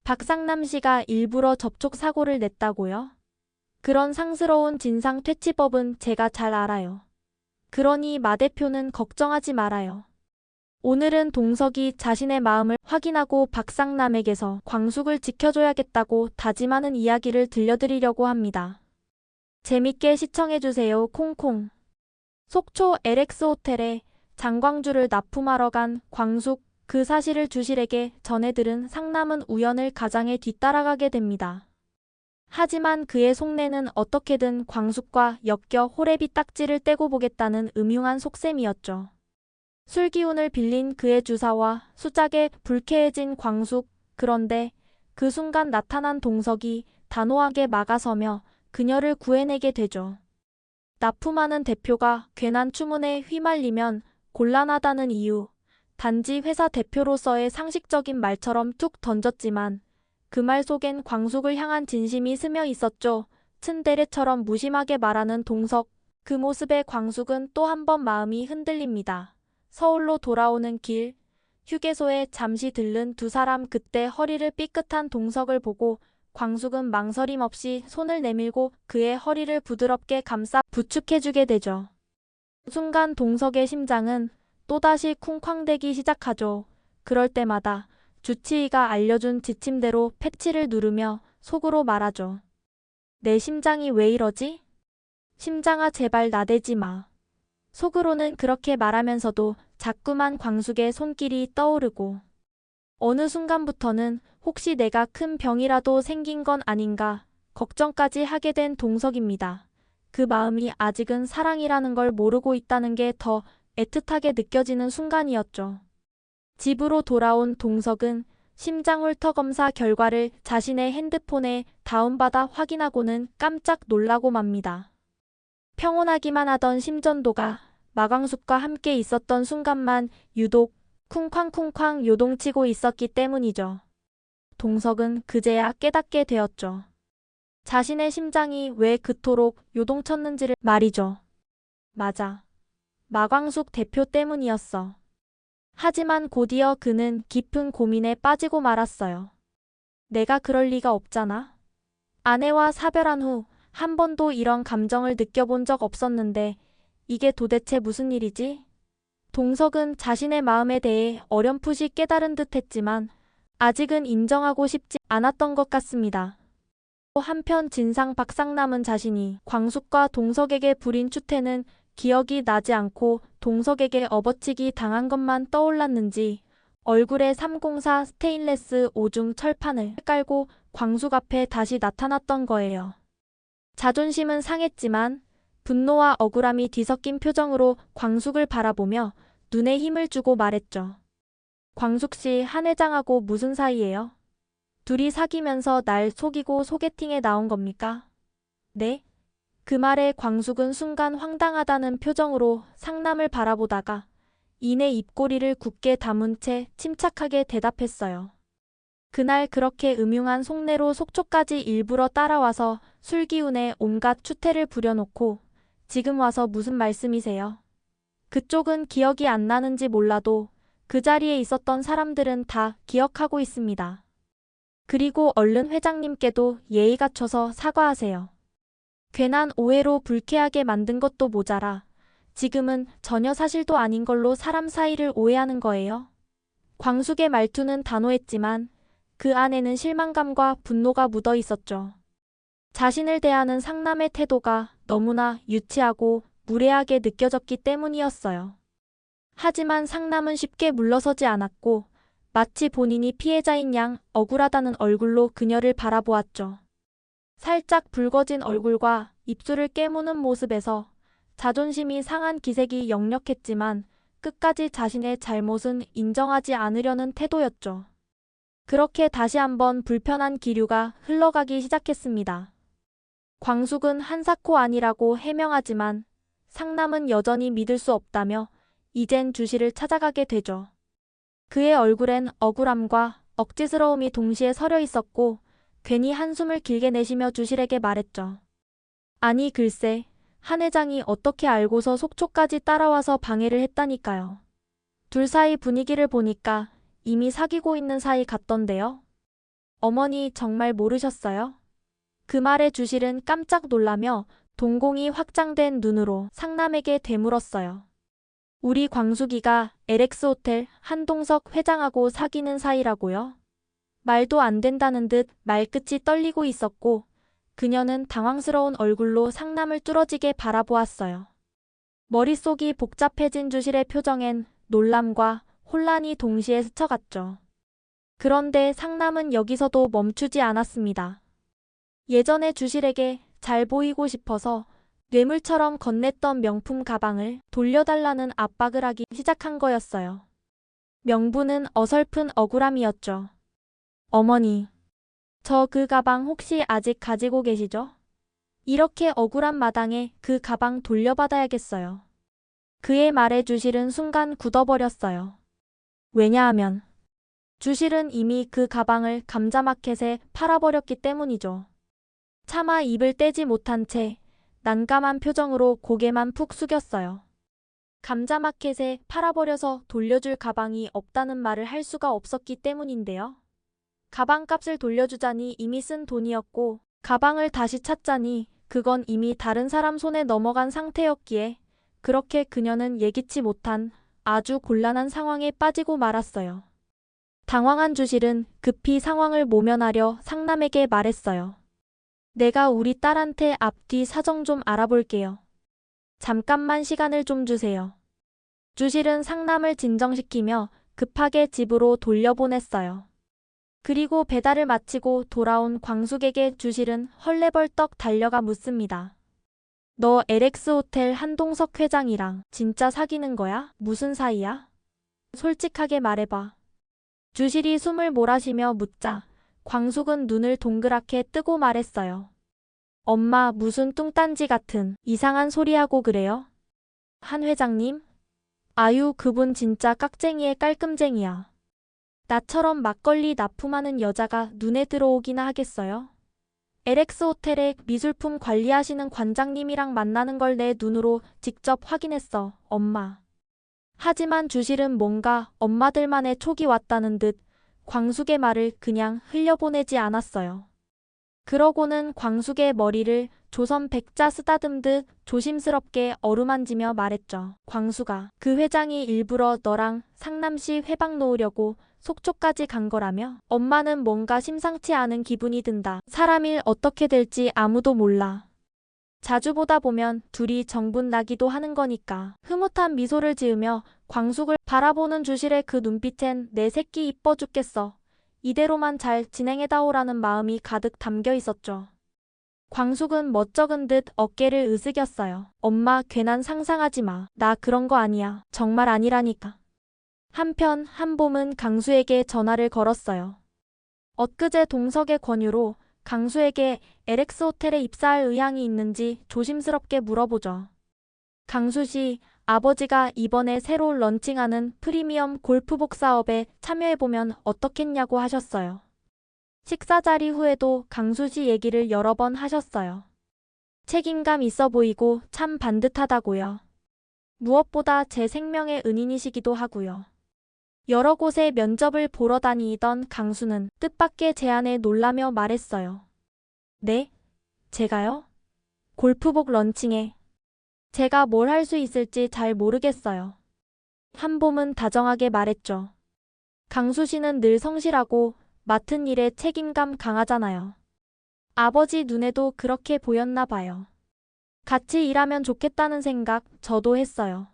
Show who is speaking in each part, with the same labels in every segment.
Speaker 1: 박상남 씨가 일부러 접촉 사고를 냈다고요? 그런 상스러운 진상 퇴치법은 제가 잘 알아요. 그러니 마 대표는 걱정하지 말아요. 오늘은 동석이 자신의 마음을 확인하고 박상남에게서 광숙을 지켜줘야겠다고 다짐하는 이야기를 들려드리려고 합니다. 재밌게 시청해주세요. 콩콩. 속초 LX 호텔에 장광주를 납품하러 간 광숙, 그 사실을 주실에게 전해 들은 상남은 우연을 가장에 뒤따라가게 됩니다. 하지만 그의 속내는 어떻게든 광숙과 엮여 호래비 딱지를 떼고 보겠다는 음흉한 속셈이었죠. 술 기운을 빌린 그의 주사와 수작에 불쾌해진 광숙, 그런데 그 순간 나타난 동석이 단호하게 막아서며 그녀를 구해내게 되죠. 납품하는 대표가 괜한 추문에 휘말리면 곤란하다는 이유, 단지 회사 대표로서의 상식적인 말처럼 툭 던졌지만 그 말 속엔 광숙을 향한 진심이 스며 있었죠. 츤데레처럼 무심하게 말하는 동석, 그 모습에 광숙은 또 한 번 마음이 흔들립니다. 서울로 돌아오는 길, 휴게소에 잠시 들른 두 사람, 그때 허리를 삐끗한 동석을 보고 광숙은 망설임 없이 손을 내밀고 그의 허리를 부드럽게 감싸 부축해주게 되죠. 순간 동석의 심장은 또다시 쿵쾅대기 시작하죠. 그럴 때마다 주치의가 알려준 지침대로 패치를 누르며 속으로 말하죠. 내 심장이 왜 이러지? 심장아, 제발 나대지 마. 속으로는 그렇게 말하면서도 자꾸만 광숙의 손길이 떠오르고 어느 순간부터는 혹시 내가 큰 병이라도 생긴 건 아닌가 걱정까지 하게 된 동석입니다. 그 마음이 아직은 사랑이라는 걸 모르고 있다는 게 더 애틋하게 느껴지는 순간이었죠. 집으로 돌아온 동석은 심장 홀터 검사 결과를 자신의 핸드폰에 다운받아 확인하고는 깜짝 놀라고 맙니다. 평온하기만 하던 심전도가 마광숙과 함께 있었던 순간만 유독 쿵쾅쿵쾅 요동치고 있었기 때문이죠. 동석은 그제야 깨닫게 되었죠. 자신의 심장이 왜 그토록 요동쳤는지를 말이죠. 맞아. 마광숙 대표 때문이었어. 하지만 곧이어 그는 깊은 고민에 빠지고 말았어요. 내가 그럴 리가 없잖아. 아내와 사별한 후 한 번도 이런 감정을 느껴본 적 없었는데 이게 도대체 무슨 일이지? 동석은 자신의 마음에 대해 어렴풋이 깨달은 듯 했지만 아직은 인정하고 싶지 않았던 것 같습니다. 한편 진상 박상남은 자신이 광숙과 동석에게 부린 추태는 기억이 나지 않고 동석에게 업어치기 당한 것만 떠올랐는지 얼굴에 304 스테인레스 오중 철판을 깔고 광숙 앞에 다시 나타났던 거예요. 자존심은 상했지만 분노와 억울함이 뒤섞인 표정으로 광숙을 바라보며 눈에 힘을 주고 말했죠. 광숙 씨, 한 회장하고 무슨 사이예요? 둘이 사귀면서 날 속이고 소개팅에 나온 겁니까? 네? 그 말에 광숙은 순간 황당하다는 표정으로 상남을 바라보다가 이내 입꼬리를 굳게 다문 채 침착하게 대답했어요. 그날 그렇게 음흉한 속내로 속초까지 일부러 따라와서 술 기운에 온갖 추태를 부려놓고 지금 와서 무슨 말씀이세요? 그쪽은 기억이 안 나는지 몰라도 그 자리에 있었던 사람들은 다 기억하고 있습니다. 그리고 얼른 회장님께도 예의 갖춰서 사과하세요. 괜한 오해로 불쾌하게 만든 것도 모자라 지금은 전혀 사실도 아닌 걸로 사람 사이를 오해하는 거예요. 광숙의 말투는 단호했지만 그 안에는 실망감과 분노가 묻어 있었죠. 자신을 대하는 상남의 태도가 너무나 유치하고 무례하게 느껴졌기 때문이었어요. 하지만 상남은 쉽게 물러서지 않았고 마치 본인이 피해자인 양 억울하다는 얼굴로 그녀를 바라보았죠. 살짝 붉어진 얼굴과 입술을 깨무는 모습에서 자존심이 상한 기색이 역력했지만 끝까지 자신의 잘못은 인정하지 않으려는 태도였죠. 그렇게 다시 한번 불편한 기류가 흘러가기 시작했습니다. 광숙은 한사코 아니라고 해명하지만 상남은 여전히 믿을 수 없다며 이젠 주실을 찾아가게 되죠. 그의 얼굴엔 억울함과 억지스러움이 동시에 서려 있었고 괜히 한숨을 길게 내쉬며 주실에게 말했죠. 아니 글쎄, 한 회장이 어떻게 알고서 속초까지 따라와서 방해를 했다니까요. 둘 사이 분위기를 보니까 이미 사귀고 있는 사이 같던데요. 어머니 정말 모르셨어요? 그 말에 주실은 깜짝 놀라며 동공이 확장된 눈으로 상남에게 되물었어요. 우리 광숙이가 LX 호텔 한동석 회장하고 사귀는 사이라고요? 말도 안 된다는 듯 말끝이 떨리고 있었고 그녀는 당황스러운 얼굴로 상남을 뚫어지게 바라보았어요. 머릿속이 복잡해진 주실의 표정엔 놀람과 혼란이 동시에 스쳐갔죠. 그런데 상남은 여기서도 멈추지 않았습니다. 예전에 주실에게 잘 보이고 싶어서 뇌물처럼 건넸던 명품 가방을 돌려달라는 압박을 하기 시작한 거였어요. 명분은 어설픈 억울함이었죠. 어머니, 저 그 가방 혹시 아직 가지고 계시죠? 이렇게 억울한 마당에 그 가방 돌려받아야겠어요. 그의 말에 주실은 순간 굳어버렸어요. 왜냐하면 주실은 이미 그 가방을 감자마켓에 팔아버렸기 때문이죠. 차마 입을 떼지 못한 채 난감한 표정으로 고개만 푹 숙였어요. 감자마켓에 팔아버려서 돌려줄 가방이 없다는 말을 할 수가 없었기 때문인데요. 가방값을 돌려주자니 이미 쓴 돈이었고 가방을 다시 찾자니 그건 이미 다른 사람 손에 넘어간 상태였기에 그렇게 그녀는 예기치 못한 아주 곤란한 상황에 빠지고 말았어요. 당황한 주실은 급히 상황을 모면하려 상남에게 말했어요. 내가 우리 딸한테 앞뒤 사정 좀 알아볼게요. 잠깐만 시간을 좀 주세요. 주실은 상남을 진정시키며 급하게 집으로 돌려보냈어요. 그리고 배달을 마치고 돌아온 광숙에게 주실은 헐레벌떡 달려가 묻습니다. 너 LX 호텔 한동석 회장이랑 진짜 사귀는 거야? 무슨 사이야? 솔직하게 말해봐. 주실이 숨을 몰아쉬며 묻자 광숙은 눈을 동그랗게 뜨고 말했어요. 엄마 무슨 뚱딴지 같은 이상한 소리하고 그래요? 한 회장님? 아유 그분 진짜 깍쟁이의 깔끔쟁이야. 나처럼 막걸리 납품하는 여자가 눈에 들어오기나 하겠어요? LX 호텔에 미술품 관리하시는 관장님이랑 만나는 걸 내 눈으로 직접 확인했어, 엄마. 하지만 주실은 뭔가 엄마들만의 촉이 왔다는 듯 광숙의 말을 그냥 흘려보내지 않았어요. 그러고는 광숙의 머리를 조선 백자 쓰다듬듯 조심스럽게 어루만지며 말했죠. 광숙아, 그 회장이 일부러 너랑 상남시 회방 놓으려고 속초까지 간 거라며? 엄마는 뭔가 심상치 않은 기분이 든다. 사람 일 어떻게 될지 아무도 몰라. 자주 보다 보면 둘이 정분 나기도 하는 거니까. 흐뭇한 미소를 지으며 광숙을 바라보는 주실의 그 눈빛엔 내 새끼 이뻐 죽겠어. 이대로만 잘 진행해다오라는 마음이 가득 담겨 있었죠. 광숙은 멋쩍은 듯 어깨를 으스겼어요. 엄마 괜한 상상하지 마. 나 그런 거 아니야. 정말 아니라니까. 한편 한봄은 강수에게 전화를 걸었어요. 엊그제 동석의 권유로 강수에게 LX 호텔에 입사할 의향이 있는지 조심스럽게 물어보죠. 강수 씨, 아버지가 이번에 새로 런칭하는 프리미엄 골프복 사업에 참여해보면 어떻겠냐고 하셨어요. 식사 자리 후에도 강수 씨 얘기를 여러 번 하셨어요. 책임감 있어 보이고 참 반듯하다고요. 무엇보다 제 생명의 은인이시기도 하고요. 여러 곳에 면접을 보러 다니던 강수는 뜻밖의 제안에 놀라며 말했어요. 네? 제가요? 골프복 런칭에 제가 뭘 할 수 있을지 잘 모르겠어요. 한봄은 다정하게 말했죠. 강수 씨는 늘 성실하고 맡은 일에 책임감 강하잖아요. 아버지 눈에도 그렇게 보였나 봐요. 같이 일하면 좋겠다는 생각 저도 했어요.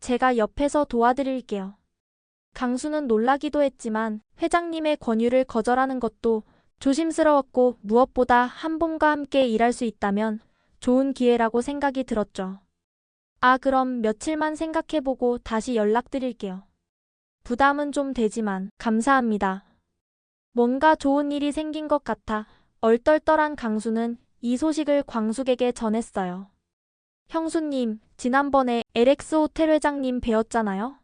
Speaker 1: 제가 옆에서 도와드릴게요. 강수는 놀라기도 했지만 회장님의 권유를 거절하는 것도 조심스러웠고 무엇보다 한봄과 함께 일할 수 있다면 좋은 기회라고 생각이 들었죠. 아, 그럼 며칠만 생각해보고 다시 연락드릴게요. 부담은 좀 되지만 감사합니다. 뭔가 좋은 일이 생긴 것 같아 얼떨떨한 강수는 이 소식을 광숙에게 전했어요. 형수님, 지난번에 LX 호텔 회장님 뵈었잖아요.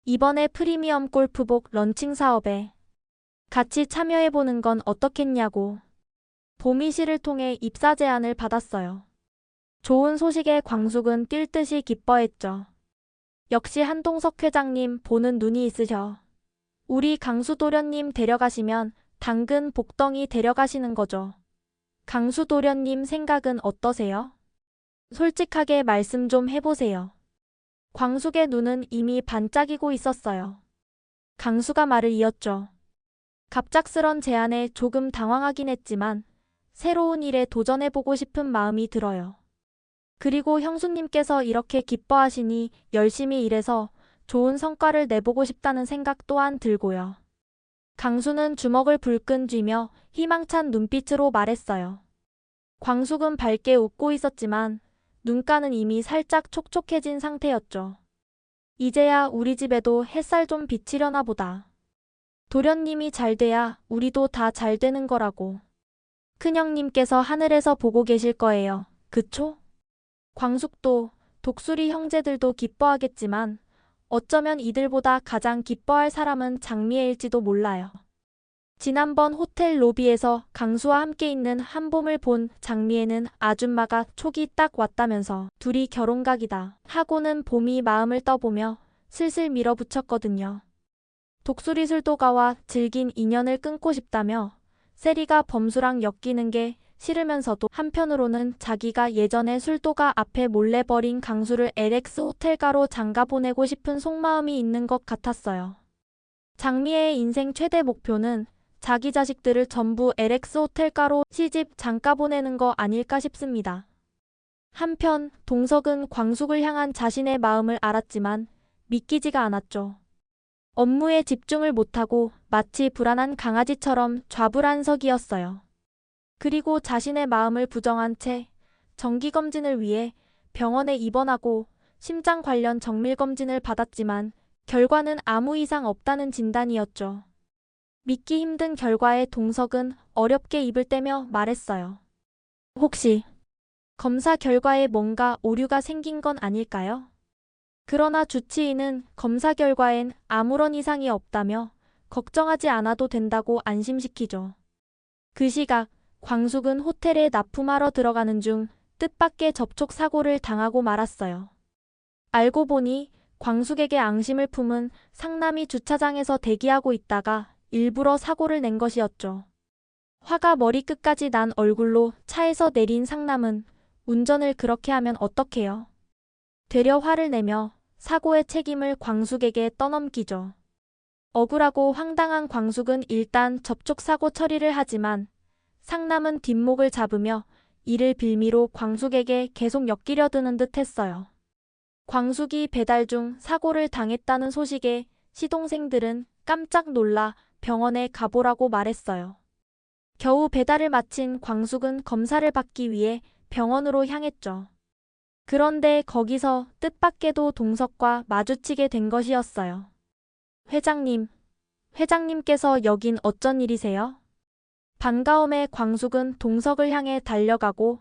Speaker 1: 이번에 프리미엄 골프복 런칭 사업에 같이 참여해보는 건 어떻겠냐고 보미씨를 통해 입사 제안을 받았어요. 좋은 소식에 광숙은 뛸 듯이 기뻐했죠. 역시 한동석 회장님 보는 눈이 있으셔. 우리 강수 도련님 데려가시면 당근 복덩이 데려가시는 거죠. 강수 도련님 생각은 어떠세요? 솔직하게 말씀 좀 해보세요. 광숙의 눈은 이미 반짝이고 있었어요. 강수가 말을 이었죠. 갑작스런 제안에 조금 당황하긴 했지만 새로운 일에 도전해보고 싶은 마음이 들어요. 그리고 형수님께서 이렇게 기뻐하시니 열심히 일해서 좋은 성과를 내보고 싶다는 생각 또한 들고요. 강수는 주먹을 불끈 쥐며 희망찬 눈빛으로 말했어요. 광숙은 밝게 웃고 있었지만 눈가는 이미 살짝 촉촉해진 상태였죠. 이제야 우리 집에도 햇살 좀 비치려나 보다. 도련님이 잘 돼야 우리도 다 잘 되는 거라고. 큰형님께서 하늘에서 보고 계실 거예요. 그쵸? 광숙도 독수리 형제들도 기뻐하겠지만 어쩌면 이들보다 가장 기뻐할 사람은 장미애일지도 몰라요. 지난번 호텔 로비에서 강수와 함께 있는 한봄을 본 장미애는 아줌마가 촉이 딱 왔다면서 둘이 결혼각이다 하고는 봄이 마음을 떠보며 슬슬 밀어붙였거든요. 독수리 술도가와 질긴 인연을 끊고 싶다며 세리가 범수랑 엮이는 게 싫으면서도 한편으로는 자기가 예전에 술도가 앞에 몰래 버린 강수를 LX 호텔가로 장가보내고 싶은 속마음이 있는 것 같았어요. 장미애의 인생 최대 목표는 자기 자식들을 전부 LX 호텔가로 시집 장가보내는 거 아닐까 싶습니다. 한편 동석은 광숙을 향한 자신의 마음을 알았지만 믿기지가 않았죠. 업무에 집중을 못하고 마치 불안한 강아지처럼 좌불안석이었어요. 그리고 자신의 마음을 부정한 채 정기검진을 위해 병원에 입원하고 심장 관련 정밀검진을 받았지만 결과는 아무 이상 없다는 진단이었죠. 믿기 힘든 결과에 동석은 어렵게 입을 떼며 말했어요. 혹시 검사 결과에 뭔가 오류가 생긴 건 아닐까요? 그러나 주치의는 검사 결과엔 아무런 이상이 없다며 걱정하지 않아도 된다고 안심시키죠. 그 시각 광숙은 호텔에 납품하러 들어가는 중 뜻밖의 접촉 사고를 당하고 말았어요. 알고 보니 광숙에게 앙심을 품은 상남이 주차장에서 대기하고 있다가 일부러 사고를 낸 것이었죠. 화가 머리끝까지 난 얼굴로 차에서 내린 상남은 운전을 그렇게 하면 어떡해요? 되려 화를 내며 사고의 책임을 광숙에게 떠넘기죠. 억울하고 황당한 광숙은 일단 접촉사고 처리를 하지만 상남은 뒷목을 잡으며 이를 빌미로 광숙에게 계속 엮이려 드는 듯 했어요. 광숙이 배달 중 사고를 당했다는 소식에 시동생들은 깜짝 놀라 병원에 가보라고 말했어요. 겨우 배달을 마친 광숙은 검사를 받기 위해 병원으로 향했죠. 그런데 거기서 뜻밖에도 동석과 마주치게 된 것이었어요. 회장님께서 여긴 어쩐 일이세요? 반가움에 광숙은 동석을 향해 달려가고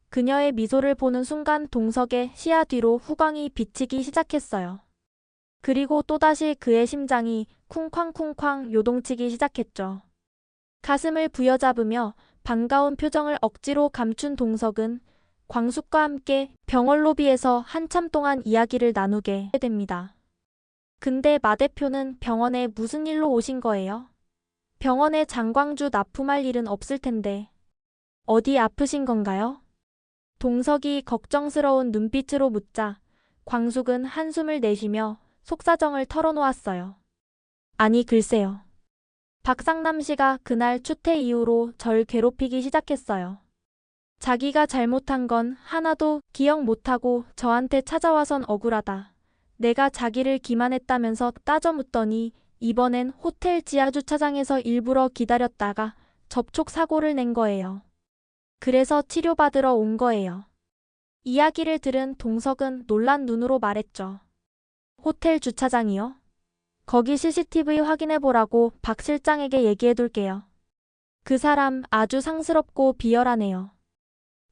Speaker 1: 그녀의 미소를 보는 순간 동석의 시야 뒤로 후광이 비치기 시작했어요. 그리고 또다시 그의 심장이 쿵쾅쿵쾅 요동치기 시작했죠. 가슴을 부여잡으며 반가운 표정을 억지로 감춘 동석은 광숙과 함께 병원 로비에서 한참 동안 이야기를 나누게 됩니다. 근데 마 대표는 병원에 무슨 일로 오신 거예요? 병원에 장광주 납품할 일은 없을 텐데. 어디 아프신 건가요? 동석이 걱정스러운 눈빛으로 묻자 광숙은 한숨을 내쉬며 속사정을 털어놓았어요. 아니 글쎄요. 박상남 씨가 그날 추태 이후로 절 괴롭히기 시작했어요. 자기가 잘못한 건 하나도 기억 못하고 저한테 찾아와선 억울하다. 내가 자기를 기만했다면서 따져 묻더니 이번엔 호텔 지하주차장에서 일부러 기다렸다가 접촉 사고를 낸 거예요. 그래서 치료받으러 온 거예요. 이야기를 들은 동석은 놀란 눈으로 말했죠. 호텔 주차장이요? 거기 CCTV 확인해보라고 박 실장에게 얘기해둘게요. 그 사람 아주 상스럽고 비열하네요.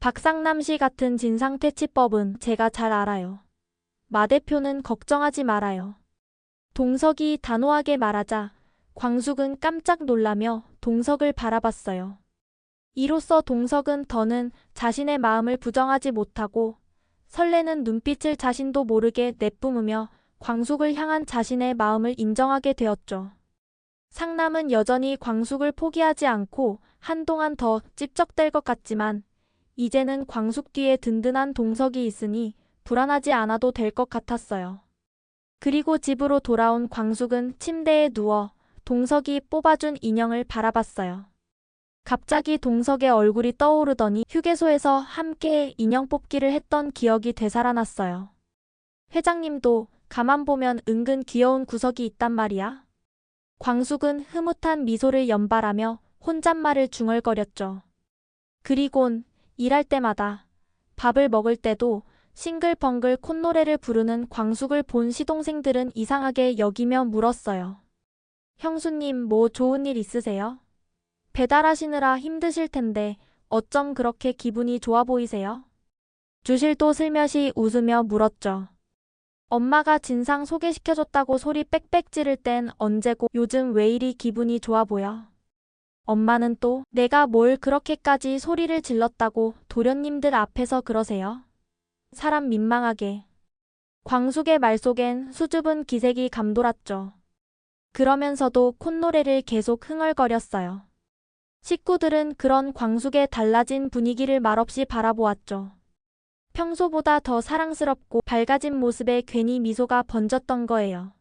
Speaker 1: 박상남 씨 같은 진상퇴치법은 제가 잘 알아요. 마 대표는 걱정하지 말아요. 동석이 단호하게 말하자 광숙은 깜짝 놀라며 동석을 바라봤어요. 이로써 동석은 더는 자신의 마음을 부정하지 못하고 설레는 눈빛을 자신도 모르게 내뿜으며 광숙을 향한 자신의 마음을 인정하게 되었죠. 상남은 여전히 광숙을 포기하지 않고 한동안 더 찝적댈 것 같지만 이제는 광숙 뒤에 든든한 동석이 있으니 불안하지 않아도 될 것 같았어요. 그리고 집으로 돌아온 광숙은 침대에 누워 동석이 뽑아준 인형을 바라봤어요. 갑자기 동석의 얼굴이 떠오르더니 휴게소에서 함께 인형 뽑기를 했던 기억이 되살아났어요. 회장님도 가만 보면 은근 귀여운 구석이 있단 말이야. 광숙은 흐뭇한 미소를 연발하며 혼잣말을 중얼거렸죠. 그리곤 일할 때마다 밥을 먹을 때도 싱글벙글 콧노래를 부르는 광숙을 본 시동생들은 이상하게 여기며 물었어요. 형수님 뭐 좋은 일 있으세요? 배달하시느라 힘드실 텐데 어쩜 그렇게 기분이 좋아 보이세요? 주실도 슬며시 웃으며 물었죠. 엄마가 진상 소개시켜줬다고 소리 빽빽 지를 땐 언제고 요즘 왜 이리 기분이 좋아 보여? 엄마는 또 내가 뭘 그렇게까지 소리를 질렀다고 도련님들 앞에서 그러세요? 사람 민망하게. 광숙의 말 속엔 수줍은 기색이 감돌았죠. 그러면서도 콧노래를 계속 흥얼거렸어요. 식구들은 그런 광숙의 달라진 분위기를 말없이 바라보았죠. 평소보다 더 사랑스럽고 밝아진 모습에 괜히 미소가 번졌던 거예요.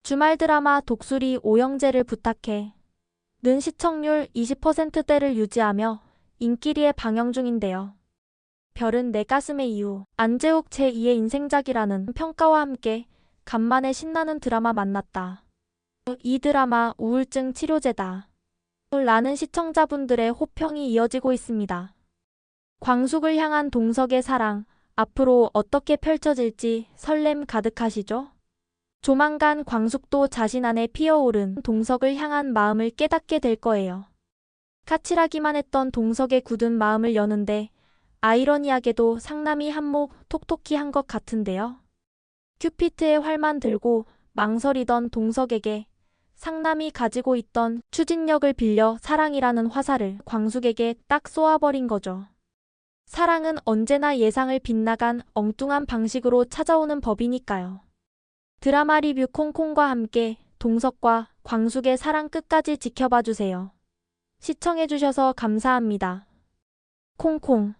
Speaker 1: 주말 드라마 독수리 오영재를 부탁해 는 시청률 20%대를 유지하며 인기리에 방영 중인데요. 별은 내 가슴의 이유, 안재욱 제2의 인생작이라는 평가와 함께 간만에 신나는 드라마 만났다. 이 드라마 우울증 치료제다. 라는 시청자분들의 호평이 이어지고 있습니다. 광숙을 향한 동석의 사랑, 앞으로 어떻게 펼쳐질지 설렘 가득하시죠? 조만간 광숙도 자신 안에 피어오른 동석을 향한 마음을 깨닫게 될 거예요. 까칠하기만 했던 동석의 굳은 마음을 여는데 아이러니하게도 상남이 한몫 톡톡히 한 것 같은데요. 큐피트의 활만 들고 망설이던 동석에게 상남이 가지고 있던 추진력을 빌려 사랑이라는 화살을 광숙에게 딱 쏘아버린 거죠. 사랑은 언제나 예상을 빗나간 엉뚱한 방식으로 찾아오는 법이니까요. 드라마 리뷰 콩콩과 함께 동석과 광숙의 사랑 끝까지 지켜봐 주세요. 시청해주셔서 감사합니다. 콩콩